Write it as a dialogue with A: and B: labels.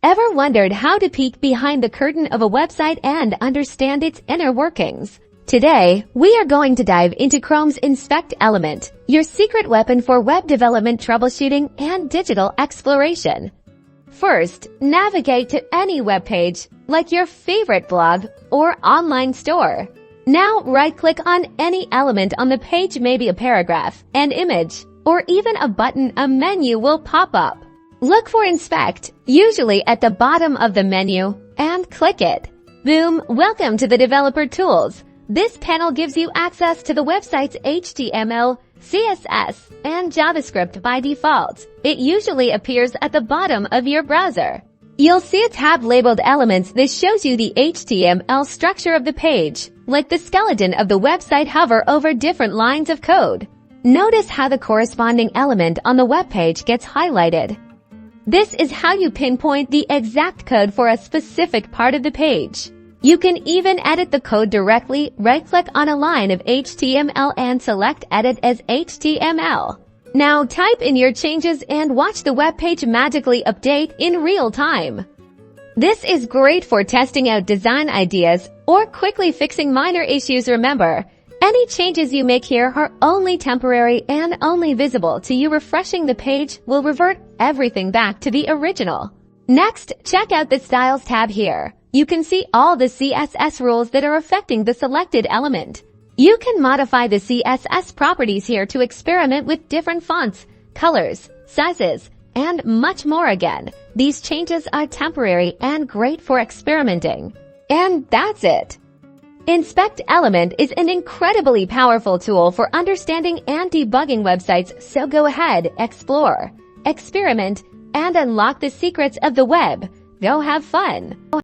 A: Ever wondered how to peek behind the curtain of a website and understand its inner workings? Today, we are going to dive into Chrome's Inspect element, your secret weapon for web development troubleshooting and digital exploration. First, navigate to any web page, like your favorite blog or online store. Now right-click on any element on the page, maybe a paragraph, an image, or even a button. A menu will pop up. Look for Inspect, usually at the bottom of the menu, and click it. Boom! Welcome to the Developer Tools. This panel gives you access to the website's HTML, CSS, and JavaScript by default. It usually appears at the bottom of your browser. You'll see a tab labeled Elements. This shows you the HTML structure of the page, like the skeleton of the website. Hover over different lines of code. Notice how the corresponding element on the web page gets highlighted. This is how you pinpoint the exact code for a specific part of the page. You can even edit the code directly. Right-click on a line of HTML and select Edit as HTML. Now type in your changes and watch the web page magically update in real time. This is great for testing out design ideas or quickly fixing minor issues. Remember, any changes you make here are only temporary and only visible to you. Refreshing the page will revert everything back to the original. Next, check out the Styles tab here. You can see all the CSS rules that are affecting the selected element. You can modify the CSS properties here to experiment with different fonts, colors, sizes, and much more. Again, these changes are temporary and great for experimenting. And that's it. Inspect element is an incredibly powerful tool for understanding and debugging websites, so go ahead, explore, experiment, and unlock the secrets of the web. Go have fun.